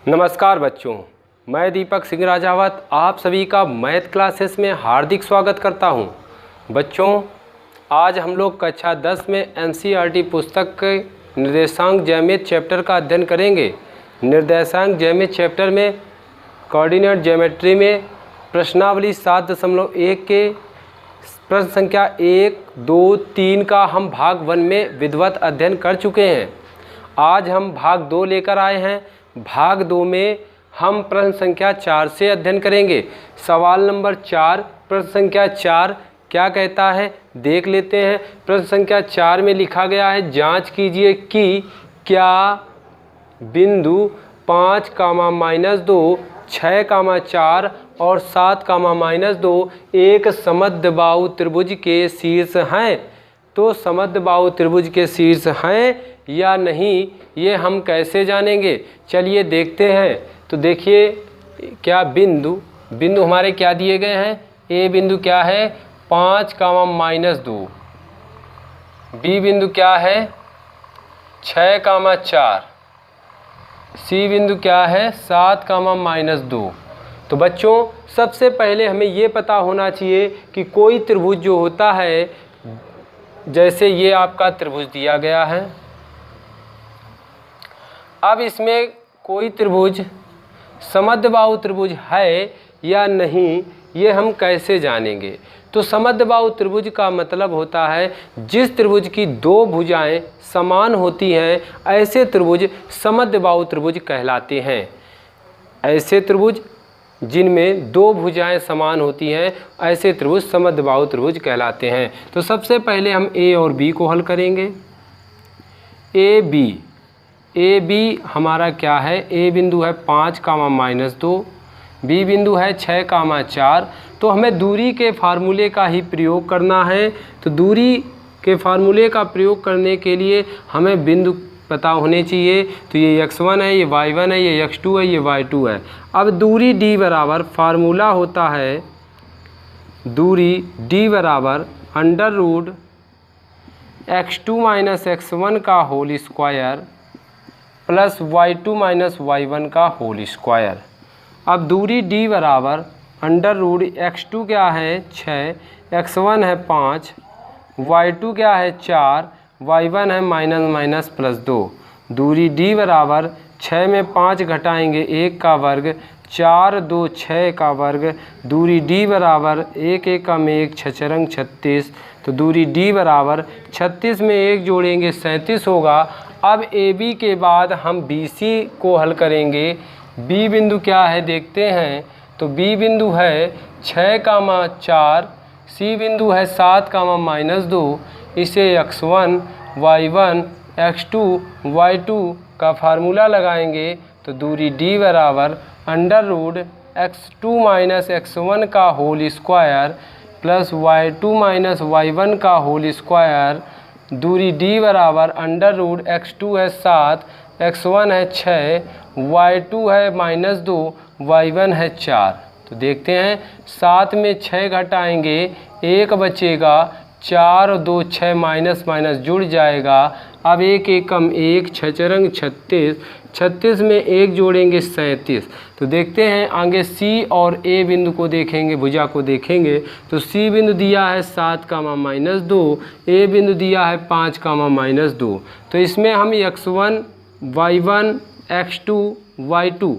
नमस्कार बच्चों, मैं दीपक सिंह राजावत आप सभी का मैथ क्लासेस में हार्दिक स्वागत करता हूं। बच्चों, आज हम लोग कक्षा 10 में एनसीईआरटी पुस्तक के निर्देशांक ज्यामिति चैप्टर का अध्ययन करेंगे। निर्देशांक ज्यामिति चैप्टर में कोऑर्डिनेट ज्योमेट्री में प्रश्नावली 7.1 के प्रश्न संख्या 1, 2, 3 का हम भाग 1 में विधिवत अध्ययन कर चुके हैं। आज हम भाग 2 लेकर आए हैं। भाग 2 में हम प्रश्न संख्या 4 से अध्ययन करेंगे। सवाल नंबर 4, प्रश्न संख्या 4 क्या कहता है देख लेते हैं। प्रश्न संख्या 4 में लिखा गया है, जांच कीजिए कि क्या बिंदु 5, -2, 6, 4 और 7, -2 एक समद्विबाहु त्रिभुज के शीर्ष हैं। तो समद्विबाहु त्रिभुज के शीर्ष हैं या नहीं, ये हम कैसे जानेंगे, चलिए देखते हैं। तो देखिए, क्या बिंदु हमारे क्या दिए गए हैं। ए बिंदु क्या है 5, -2, बी बिंदु क्या है 6, 4, सी बिंदु क्या है 7, -2। तो बच्चों, सबसे पहले हमें ये पता होना चाहिए कि कोई त्रिभुज जो होता है, जैसे ये आपका त्रिभुज दिया गया है। अब इसमें कोई त्रिभुज समद्विबाहु त्रिभुज है या नहीं, ये हम कैसे जानेंगे। तो समद्विबाहु त्रिभुज का मतलब होता है जिस त्रिभुज की दो भुजाएं समान होती हैं, ऐसे त्रिभुज समद्विबाहु त्रिभुज कहलाते हैं। ऐसे त्रिभुज जिनमें दो भुजाएं समान होती हैं, ऐसे त्रिभुज समद्विबाहु त्रिभुज कहलाते हैं। तो सबसे पहले हम ए और बी को हल करेंगे। ए बी हमारा क्या है, ए बिंदु है 5, -2, बी बिंदु है 6, 4। तो हमें दूरी के फार्मूले का ही प्रयोग करना है। तो दूरी के फार्मूले का प्रयोग करने के लिए हमें बिंदु पता होने चाहिए। तो ये x1 है, ये y1 है, ये x2 है, ये y2 है। अब दूरी d बराबर फार्मूला होता है, दूरी d बराबर √x2 - x1 का whole square plus y2 - y1 का होल स्क्वायर। अब दूरी d बराबर √x2 क्या है 6, x1 है 5, y2 क्या है 4, y1 है -+2। दूरी d बराबर 6 में 5 घटाएंगे 1 का वर्ग, 4, 2, 6 का वर्ग। दूरी d बराबर 1, 1 का 1, 6 4 36। तो दूरी d बराबर 36 में 1 जोड़ेंगे 37 होगा। अब ए बी के बाद हम बी सी को हल करेंगे। बी बिंदु क्या है देखते हैं। तो बी बिंदु है 6, 4, सी बिंदु है 7, -2। इसे x1, y1, x2, y2 का फार्मूला लगाएंगे। तो दूरी d बराबर √x2 - x1 का whole square plus y2 - y1 का होल स्क्वायर। दूरी d बराबर √x2 है 7, x1 है 6, y2 है -2, y1 है 4। तो देखते हैं 7 में 6 घटाएंगे 1 बचेगा, 4, 2, 6 माइनस जुड़ जाएगा। अब 1, 1 कम 1, 6 4 36, 36 में 1 जोड़ेंगे 37। तो देखते हैं आगे सी और ए बिंदु को देखेंगे, भुजा को देखेंगे। तो सी बिंदु दिया है 7, -2, ए बिंदु दिया है 5, -2। तो इसमें हम x1, y1, x2, y2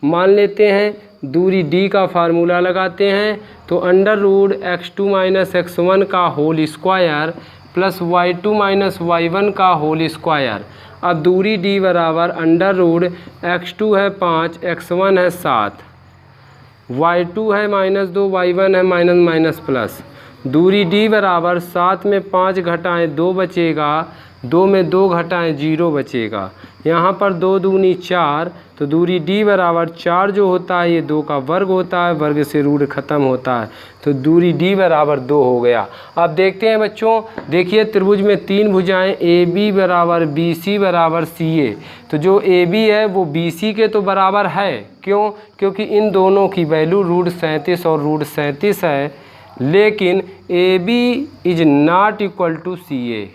मान लेते हैं। दूरी d का फार्मूला लगाते हैं। तो √x2 - x1 का whole square plus y2 - y1 का होल स्क्वायर। अब दूरी d बराबर √x2 है 5, x1 है 7, y2 है -2, y1 है -+। दूरी d बराबर 7 में 5 घटाएं 2 बचेगा, 2 में 2 घटाएं 0 बचेगा। यहाँ पर 2 दूनी 4। तो दूरी d बराबर 4 जो होता है ये 2 का वर्ग होता है, वर्ग से रूट खत्म होता है। तो दूरी d बराबर 2 हो गया। अब देखते हैं बच्चों, देखिए त्रिभुज में 3 भुजाएं ए बी बराबर बी सी बराबर सी ए। तो जो ए बी है वो बी सी के तो बराबर है। क्यों? क्योंकि इन दोनों की वैल्यू √37 और √37 है। लेकिन A B is not equal to C A.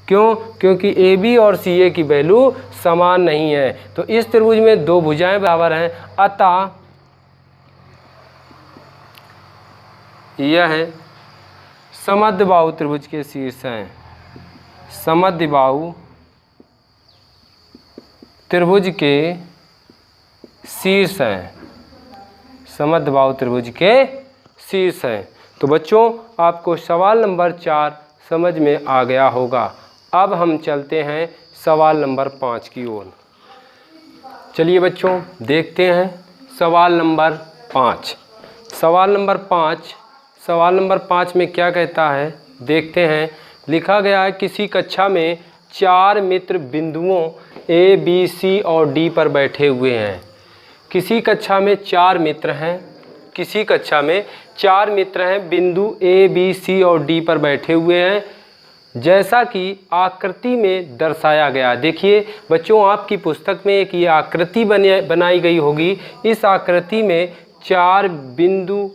क्यों? क्योंकि ए बी और सी ए की वैल्यू समान नहीं है। तो इस त्रिभुज में दो भुजाएं बराबर हैं, अतः यह समद्विबाहु त्रिभुज के शीर्ष हैं। समद्विबाहु त्रिभुज के शीर्ष हैं। समद्विबाहु त्रिभुज के शीर्ष हैं। तो बच्चों आपको सवाल नंबर 4 समझ में आ गया होगा। अब हम चलते हैं सवाल नंबर 5 की ओर। चलिए बच्चों देखते हैं सवाल नंबर 5। सवाल नंबर 5 में क्या कहता है देखते हैं। लिखा गया है किसी कक्षा में 4 मित्र बिंदुओं ए बी सी और डी पर बैठे हुए हैं। किसी कक्षा में 4 मित्र हैं, किसी कक्षा में 4 मित्र हैं, बिंदु ए बी सी और डी पर बैठे हुए हैं, जैसा कि आकृति में दर्शाया गया। देखिए बच्चों आपकी पुस्तक में एक ये आकृति बनाई गई होगी। इस आकृति में 4 बिंदु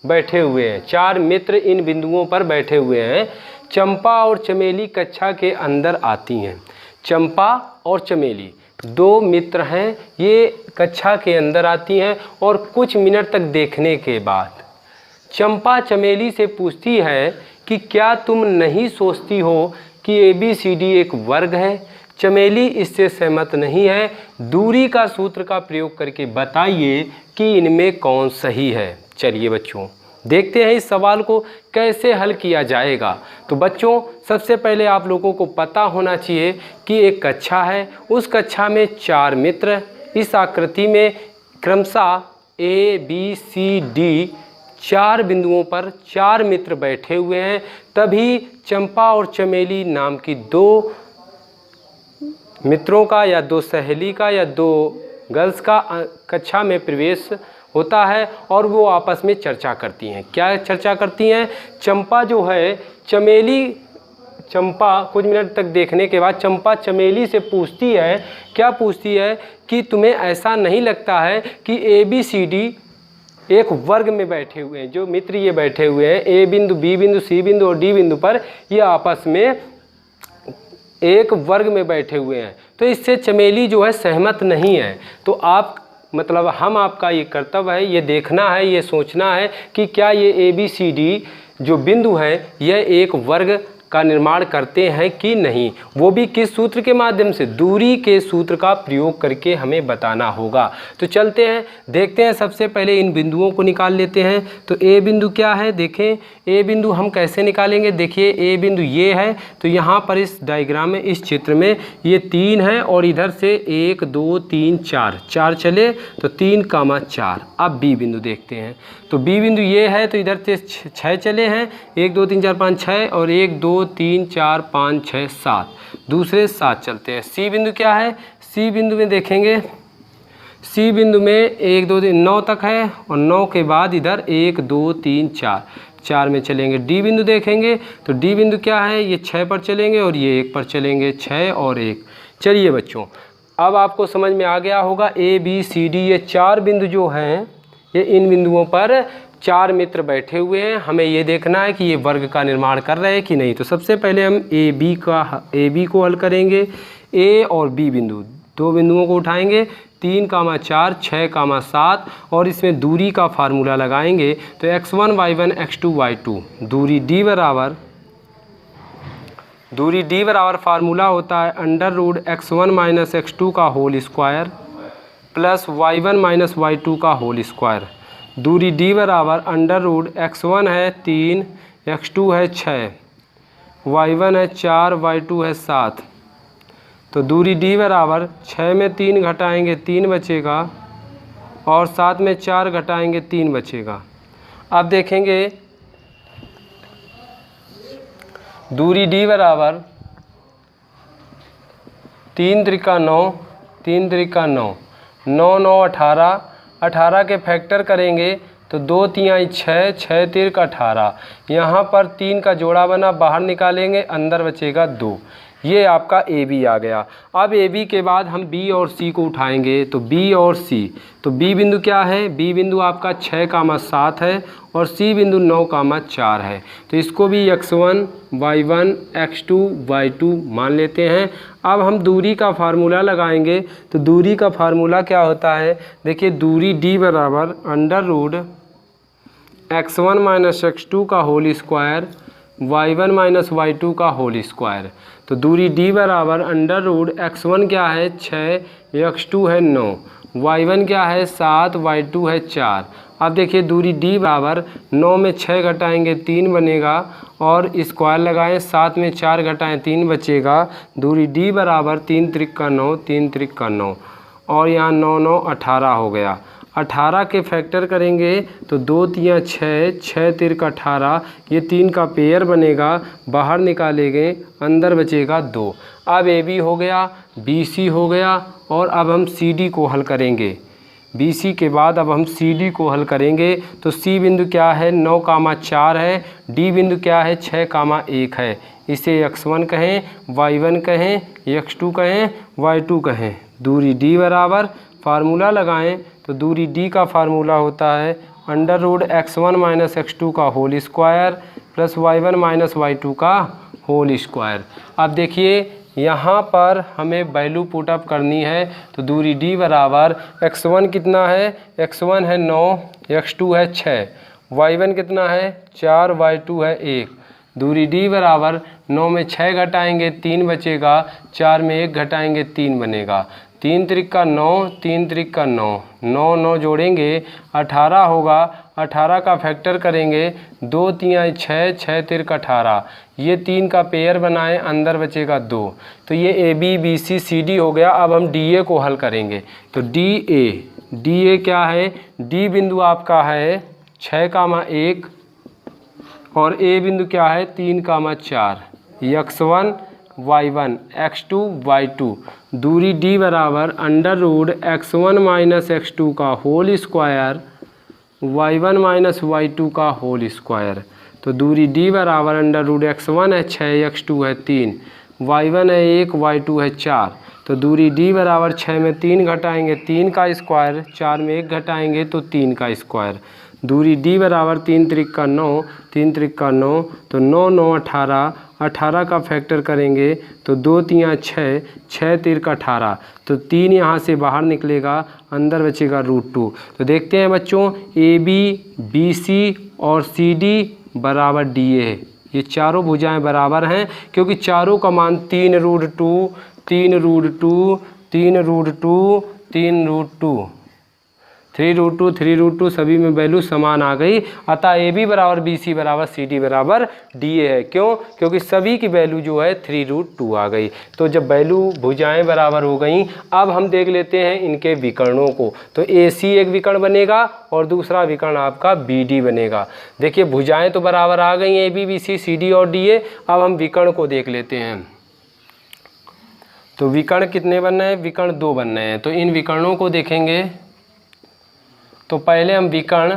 बैठे हुए हैं, 4 मित्र इन बिंदुओं पर बैठे हुए हैं। चंपा और चमेली कक्षा के अंदर आती हैं। चंपा और चमेली 2 मित्र हैं, ये कक्षा के अंदर आती हैं और कुछ मिनट तक देखने के बाद चंपा चमेली से पूछती है कि क्या तुम नहीं सोचती हो कि ABCD एक वर्ग है? चमेली इससे सहमत नहीं है। दूरी का सूत्र का प्रयोग करके बताइए कि इनमें कौन सही है। चलिए बच्चों देखते हैं इस सवाल को कैसे हल किया जाएगा। तो बच्चों सबसे पहले आप लोगों को पता होना चाहिए कि एक कक्षा है, उस कक्षा में 4 मित्र इस आकृति में क्रमशः ABCD 4 बिंदुओं पर 4 मित्र बैठे हुए हैं। तभी चंपा और चमेली नाम की 2 मित्रों का या 2 सहेली का या 2 गर्ल्स का कक्षा में प्रवेश होता है और वो आपस में चर्चा करती हैं। क्या चर्चा करती हैं? चंपा जो है चंपा कुछ मिनट तक देखने के बाद चंपा चमेली से पूछती है, क्या पूछती है कि तुम्हें ऐसा नहीं लगता है कि ABCD एक वर्ग में बैठे हुए हैं? जो मित्र ये बैठे हुए हैं A बिंदु, B बिंदु, C बिंदु और D बिंदु पर, ये आपस में एक वर्ग में बैठे हुए हैं। तो इससे चमेली जो है सहमत नहीं है। तो हम आपका ये कर्तव्य है, ये देखना है, ये सोचना है कि क्या ये ABCD जो बिंदु है यह एक वर्ग का निर्माण करते हैं कि नहीं। वो भी किस सूत्र के माध्यम से? दूरी के सूत्र का प्रयोग करके हमें बताना होगा। तो चलते हैं देखते हैं। सबसे पहले इन बिंदुओं को निकाल लेते हैं। तो A बिंदु क्या है देखें। A बिंदु हम कैसे निकालेंगे? देखिए A बिंदु ये है, तो यहाँ पर इस डायग्राम में इस चित्र में ये 3 है और इधर से 1 2 3 4 चले तो 3, 4। अब B बिंदु देखते हैं। तो B बिंदु ये है, तो इधर से 6 चले हैं, 1 2 3 4 5 6 और 1 2 3 4 5 6 7, दूसरे 7 चलते हैं। C बिंदु क्या है? C बिंदु में देखेंगे, C बिंदु में 1 2 3 9 तक है और 9 के बाद इधर 1 2 3 4 में चलेंगे। D बिंदु देखेंगे तो D बिंदु क्या है? ये 6 पर चलेंगे और ये 1 पर चलेंगे, 6 और 1। चलिए बच्चों अब आपको समझ में आ गया होगा ABCD ये 4 बिंदु जो हैं ये इन बिंदुओं पर 4 मित्र बैठे हुए हैं। हमें ये देखना है कि ये वर्ग का निर्माण कर रहे हैं कि नहीं। तो सबसे पहले हम AB को हल करेंगे। A और B बिंदु 2 बिंदुओं को उठाएंगे, 3, 4 6, 7 और इसमें दूरी का फार्मूला लगाएंगे। तो x1 y1 x2 y2 दूरी D बराबर फार्मूला होता है √x1 - x2 का whole square plus y1 - y2 का होल स्क्वायर। दूरी D बराबर √x1 है 3, x2 है 6, y1 है 4, y2 है 7। तो दूरी D बराबर 6 में 3 घटाएंगे 3 बचेगा और 7 में 4 घटाएंगे 3 बचेगा। अब देखेंगे दूरी D बराबर 3 त्रिका 9, 3 त्रिका 9, 9 9 18, 18 के फैक्टर करेंगे तो 2 3 6, 6 3 18। यहाँ पर 3 का जोड़ा बना, बाहर निकालेंगे अंदर बचेगा 2। ये आपका ए बी आ गया। अब ए बी के बाद हम बी और सी को उठाएंगे, तो बी और सी, तो बी बिंदु क्या है, बी बिंदु आपका 6,7 है और सी बिंदु 9,4 है। तो इसको भी x1 y1 x2 y2 मान लेते हैं। अब हम दूरी का फार्मूला लगाएंगे, तो दूरी का फार्मूला क्या होता है, देखिए दूरी d बराबर under root x1 minus x2 का whole square y1 minus y2 का होल स्क्वायर। तो दूरी d बराबर अंडर रूट x1 क्या है 6, x2 है 9, y1 क्या है 7, y2 है 4। अब देखिए दूरी d बराबर 9 में 6 घटाएंगे 3 बनेगा और स्क्वायर लगाएं, 7 में 4 घटाएं 3 बचेगा। दूरी d बराबर 3 त्रिक 9, 3 त्रिक 9 और यहाँ 9 9 18 हो गया। 18 के फैक्टर करेंगे तो 2 3 6, 6 तिरक 18, ये 3 का पेयर बनेगा, बाहर निकालेंगे अंदर बचेगा 2। अब ए बी हो गया, बी सी हो गया और अब हम सी डी को हल करेंगे। बी सी के बाद अब हम सी डी को हल करेंगे, तो सी बिंदु क्या है 9,4 है, डी बिंदु क्या है 6,1 है। इसे x1 कहें, y1 कहें, x2 कहें, y2 कहें। दूरी d बराबर फार्मूला लगाएं, तो दूरी d का फार्मूला होता है under root x1 minus x2 का whole square plus y1 minus y2 का होल स्क्वायर। अब देखिए यहाँ पर हमें वैल्यू पुट अप करनी है, तो दूरी d बराबर x1 कितना है, x1 है 9, x2 है 6, y1 कितना है 4, y2 है 1। दूरी d बराबर 9 में 6 घटाएंगे 3 बचेगा, 4 में 1 घटाएंगे 3 बनेगा। 3 त्रिक 9, 3 त्रिक 9, 9 9 जोड़ेंगे 18 होगा। 18 का फैक्टर करेंगे, 2 3 6, 6 तिरक 18, ये 3 का पेयर बनाएं, अंदर बचेगा 2। तो ये A B B C C D हो गया। अब हम डी ए को हल करेंगे, तो डी ए क्या है, डी बिंदु आपका है 6,1 और ए बिंदु क्या है 3,4, x1 y1 x2 y2। दूरी d बराबर under root x1 minus x2 का whole square y1 minus y2 का होल स्क्वायर। तो दूरी d बराबर अंडर रूट x1 है 6, x2 है 3, y1 है 1, y2 है 4। तो दूरी d बराबर 6 में 3 घटाएंगे 3 का स्क्वायर, 4 में 1 घटाएंगे तो 3 का स्क्वायर। दूरी d बराबर 3 त्रिक 9, 3 त्रिक 9, तो 9 9 18, 18 का फैक्टर करेंगे तो 2 3 6, 6 तिरक 18, तो 3 यहाँ से बाहर निकलेगा, अंदर बचेगा √2। तो देखते हैं बच्चों, ए बी बी सी और सी डी बराबर डी ए है। ये चारों भुजाएं बराबर हैं क्योंकि चारों का मान 3√2, 3√2, 3√2, 3√2, 3√2, 3√2 सभी में वैल्यू समान आ गई। अतः ए बी बराबर बी सी बराबर सी डी बराबर डी ए है। क्यों? क्योंकि सभी की वैल्यू जो है 3√2 आ गई। तो जब वैल्यू भुजाएं बराबर हो गई, अब हम देख लेते हैं इनके विकर्णों को। तो ए सी एक विकर्ण बनेगा और दूसरा विकर्ण आपका बी डी बनेगा। देखिए भुजाएं तो बराबर आ गई A B B C C D और डी ए। अब हम विकर्ण को देख लेते हैं। तो विकर्ण कितने बनने हैं? विकर्ण 2 बनने हैं। तो इन विकर्णों को देखेंगे। तो पहले हम विकर्ण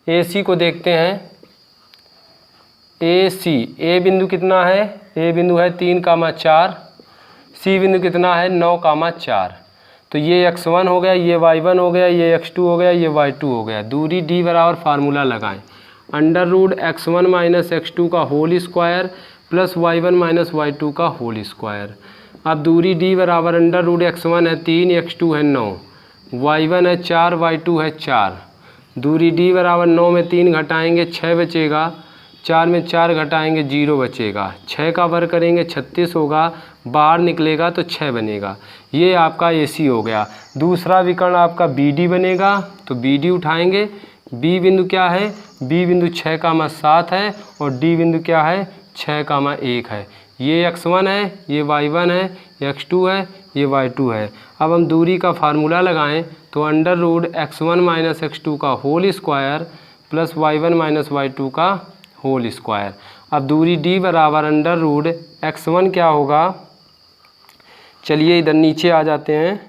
ए सी को देखते हैं। ए सी, ए बिंदु कितना है? ए बिंदु है 3,4, सी बिंदु कितना है 9,4। तो ये x1 हो गया, ये y1 हो गया, ये x2 हो गया, ये y2 हो गया। दूरी d बराबर फार्मूला लगाएं, under root x1 minus x2 का whole square plus y1 minus y2 का होल स्क्वायर। अब दूरी d बराबर अंडर रूट x1 है 3, x2 है 9, y1 है 4, y2 है 4। दूरी d बराबर 9 में 3 घटाएंगे 6 बचेगा, 4 में 4 घटाएंगे 0 बचेगा, 6 का वर्ग करेंगे 36 होगा, बाहर निकलेगा तो 6 बनेगा। ये आपका AC हो गया। दूसरा विकर्ण आपका BD बनेगा। तो BD उठाएंगे, B बिंदु क्या है? B बिंदु 6,7 है और D बिंदु क्या है? 6,1 है। ये x1 है, ये y1 है, ये x2 है, ये y2 है। अब हम दूरी का फार्मूला लगाएं, तो under root x1 minus x2 का whole square plus y1 minus y2 का होल स्क्वायर। अब दूरी d बराबर अंडर रूट x1 क्या होगा? चलिए इधर नीचे आ जाते हैं,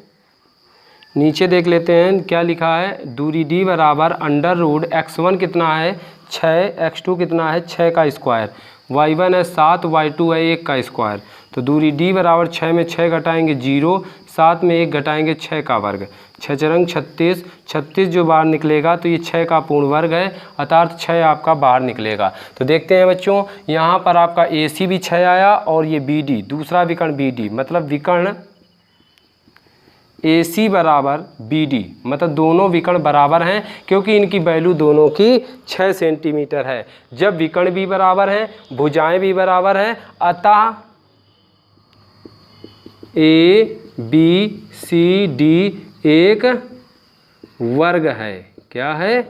नीचे देख लेते हैं क्या लिखा है। दूरी d बराबर अंडर रूट x1 कितना है? 6, x2 कितना है? 6 का स्क्वायर। y1 है 7, y2 है 1 का स्क्वायर। तो दूरी d बराबर 6 में 6 घटाएंगे 0, 7 में 1 घटाएंगे 6 का वर्ग, 6 चरंग 36, 36 जो बाहर निकलेगा तो ये 6 का पूर्ण वर्ग है, अर्थात 6 आपका बाहर निकलेगा। तो देखते हैं बच्चों, यहाँ पर आपका AC भी 6 आया और ये BD, दूसरा विकर्ण BD, मतलब विकर्ण AC बराबर BD, मतलब दोनों विकर्ण बराबर हैं क्योंकि इनकी वैल्यू दोनों की 6 सेंटीमीटर है। जब विकर्ण भी बराबर हैं, भुजाएं भी बराबर हैं, अतः ABCD एक वर्ग है। क्या है?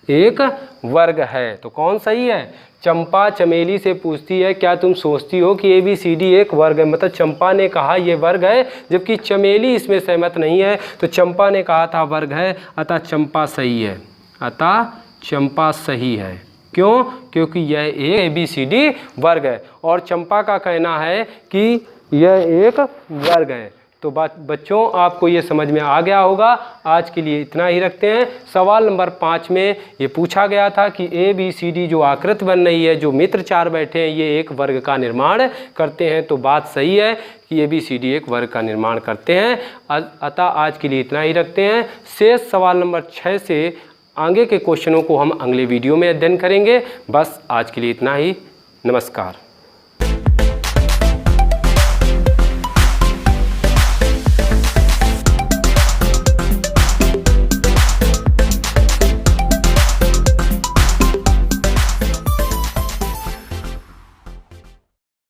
एक वर्ग है। तो कौन सही है? चंपा चमेली से पूछती है क्या तुम सोचती हो कि ABCD एक वर्ग है, मतलब चंपा ने कहा ये वर्ग है जबकि चमेली इसमें सहमत नहीं है। तो चंपा ने कहा था वर्ग है, अतः चंपा सही है, अतः चंपा सही है। क्यों? क्योंकि यह एक ABCD वर्ग है और चंपा का कहना है कि यह एक वर्ग है। तो बच्चों आपको ये समझ में आ गया होगा। आज के लिए इतना ही रखते हैं। सवाल नंबर 5 में ये पूछा गया था कि ABCD जो आकृति बन रही है, जो मित्र चार बैठे हैं, ये एक वर्ग का निर्माण करते हैं। तो बात सही है कि ABCD एक वर्ग का निर्माण करते हैं। अतः आज के लिए इतना ही रखते हैं। शेष सवाल नंबर 6 से आगे के क्वेश्चनों को हम अगले वीडियो में अध्ययन करेंगे। बस आज के लिए इतना ही। नमस्कार।